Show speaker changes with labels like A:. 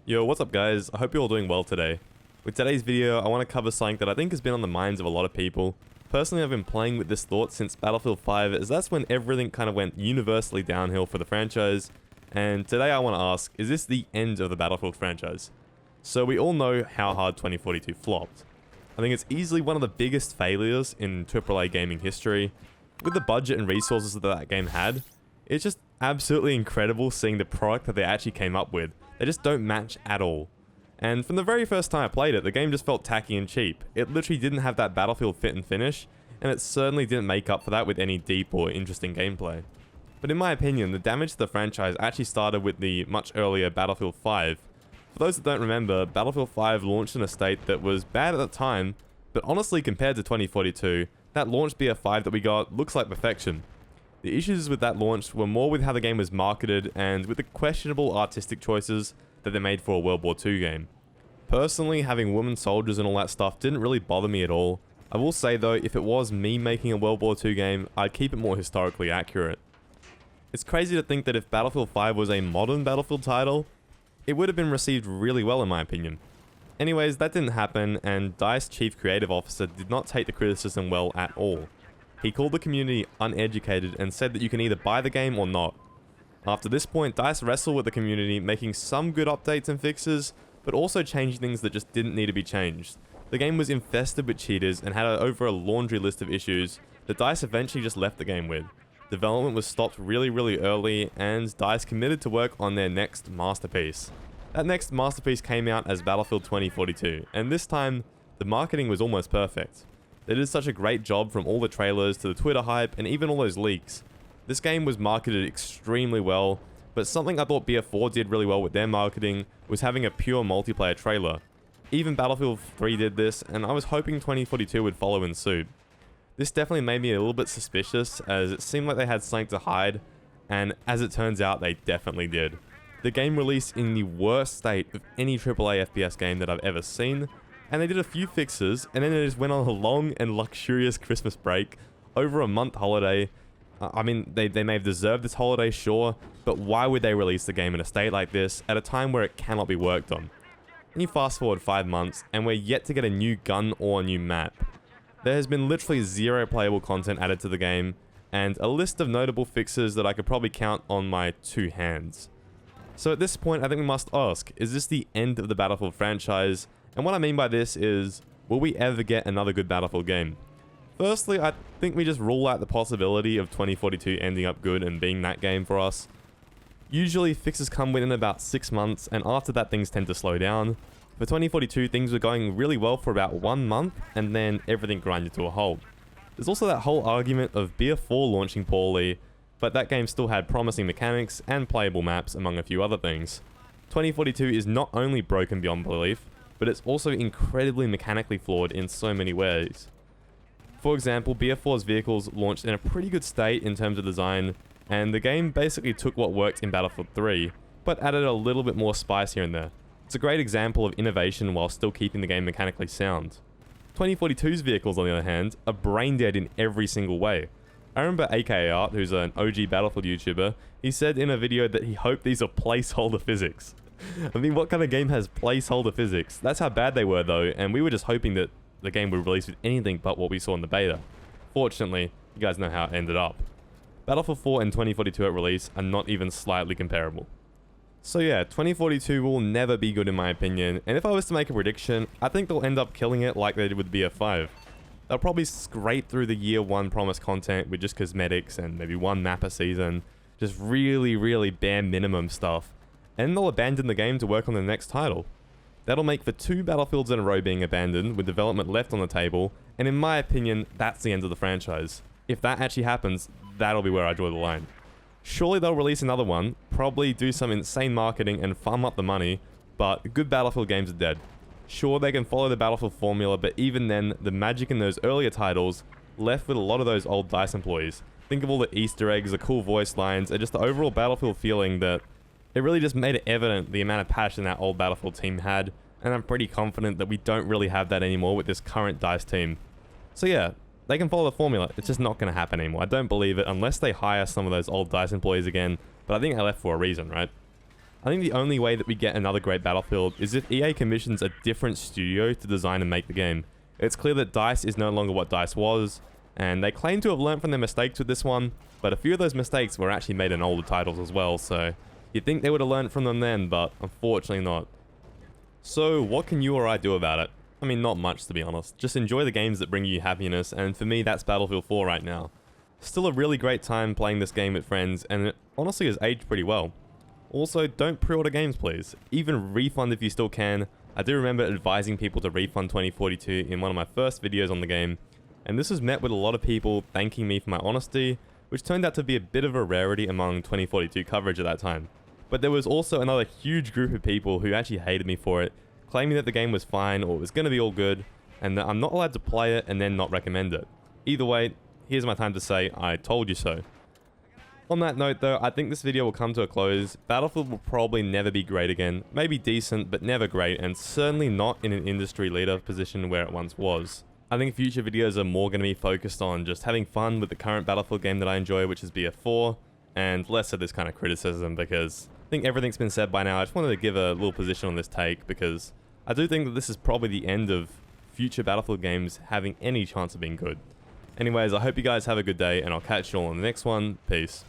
A: Yo, what's up guys? I hope you're all doing well today. With today's video, I want to cover something that I think has been on the minds of a lot of people. Personally, I've been playing with this thought since Battlefield 5, as that's when everything kind of went universally downhill for the franchise. And today I want to ask, is this the end of the Battlefield franchise? So we all know how hard 2042 flopped. I think it's easily one of the biggest failures in AAA gaming history. With the budget and resources that that game had, it's just absolutely incredible seeing the product that they actually came up with. They just don't match at all. And from the very first time I played it, the game just felt tacky and cheap. It literally didn't have that Battlefield fit and finish, and it certainly didn't make up for that with any deep or interesting gameplay. But in my opinion, the damage to the franchise actually started with the much earlier Battlefield 5. For those that don't remember, Battlefield 5 launched in a state that was bad at the time, but honestly compared to 2042, that launch BF5 that we got looks like perfection. The issues with that launch were more with how the game was marketed and with the questionable artistic choices that they made for a World War II game. Personally, having women soldiers and all that stuff didn't really bother me at all. I will say though, if it was me making a World War II game, I'd keep it more historically accurate. It's crazy to think that if Battlefield 5 was a modern Battlefield title, it would have been received really well in my opinion. Anyways, that didn't happen, and DICE Chief Creative Officer did not take the criticism well at all. He called the community uneducated and said that you can either buy the game or not. After this point, DICE wrestled with the community, making some good updates and fixes, but also changing things that just didn't need to be changed. The game was infested with cheaters and had over a laundry list of issues that DICE eventually just left the game with. Development was stopped really early, and DICE committed to work on their next masterpiece. That next masterpiece came out as Battlefield 2042, and this time, the marketing was almost perfect. They did such a great job from all the trailers to the Twitter hype and even all those leaks. This game was marketed extremely well, but something I thought BF4 did really well with their marketing was having a pure multiplayer trailer. Even Battlefield 3 did this, and I was hoping 2042 would follow in suit. This definitely made me a little bit suspicious, as it seemed like they had something to hide, and as it turns out, they definitely did. The game released in the worst state of any AAA FPS game that I've ever seen, and they did a few fixes, and then they just went on a long and luxurious Christmas break, over a month holiday. I mean, they may have deserved this holiday, sure, but why would they release the game in a state like this, at a time where it cannot be worked on? And you fast forward 5 months, and we're yet to get a new gun or a new map. There has been literally zero playable content added to the game, and a list of notable fixes that I could probably count on my 2 hands. So at this point, I think we must ask, is this the end of the Battlefield franchise? And what I mean by this is, will we ever get another good Battlefield game? Firstly, I think we just rule out the possibility of 2042 ending up good and being that game for us. Usually, fixes come within about 6 months, and after that things tend to slow down. For 2042, things were going really well for about 1 month, and then everything grinded to a halt. There's also that whole argument of BF4 launching poorly, but that game still had promising mechanics and playable maps among a few other things. 2042 is not only broken beyond belief, but it's also incredibly mechanically flawed in so many ways. For example, BF4's vehicles launched in a pretty good state in terms of design, and the game basically took what worked in Battlefield 3, but added a little bit more spice here and there. It's a great example of innovation while still keeping the game mechanically sound. 2042's vehicles, on the other hand, are brain dead in every single way. I remember AKA Art, who's an OG Battlefield YouTuber, he said in a video that he hoped these are placeholder physics. I mean, what kind of game has placeholder physics? That's how bad they were though, and we were just hoping that the game would release with anything but what we saw in the beta. Fortunately, you guys know how it ended up. Battlefield 4 and 2042 at release are not even slightly comparable. So yeah, 2042 will never be good in my opinion, and if I was to make a prediction, I think they'll end up killing it like they did with BF5. They'll probably scrape through the year 1 promised content with just cosmetics and maybe 1 map a season, just really bare minimum stuff, and they'll abandon the game to work on the next title. That'll make for 2 Battlefields in a row being abandoned, with development left on the table, and in my opinion, that's the end of the franchise. If that actually happens, that'll be where I draw the line. Surely they'll release another one, probably do some insane marketing and farm up the money, but good Battlefield games are dead. Sure, they can follow the Battlefield formula, but even then, the magic in those earlier titles left with a lot of those old DICE employees. Think of all the Easter eggs, the cool voice lines, and just the overall Battlefield feeling that it really just made it evident the amount of passion that old Battlefield team had, and I'm pretty confident that we don't really have that anymore with this current DICE team. So yeah, they can follow the formula, it's just not going to happen anymore. I don't believe it unless they hire some of those old DICE employees again, but I think they left for a reason, right? I think the only way that we get another great Battlefield is if EA commissions a different studio to design and make the game. It's clear that DICE is no longer what DICE was, and they claim to have learned from their mistakes with this one, but a few of those mistakes were actually made in older titles as well, so you'd think they would have learned from them then, but unfortunately not. So what can you or I do about it? I mean, not much to be honest. Just enjoy the games that bring you happiness, and for me that's Battlefield 4 right now. Still a really great time playing this game with friends, and it honestly has aged pretty well. Also, don't pre-order games please. Even refund if you still can. I do remember advising people to refund 2042 in one of my first videos on the game, and this was met with a lot of people thanking me for my honesty, which turned out to be a bit of a rarity among 2042 coverage at that time. But there was also another huge group of people who actually hated me for it, claiming that the game was fine or it was going to be all good, and that I'm not allowed to play it and then not recommend it. Either way, here's my time to say, I told you so. On that note though, I think this video will come to a close. Battlefield will probably never be great again, maybe decent but never great, and certainly not in an industry leader position where it once was. I think future videos are more going to be focused on just having fun with the current Battlefield game that I enjoy, which is BF4, and less of this kind of criticism because I think everything's been said by now. I just wanted to give a little position on this take because I do think that this is probably the end of future Battlefield games having any chance of being good. Anyways, I hope you guys have a good day, and I'll catch you all on the next one. Peace.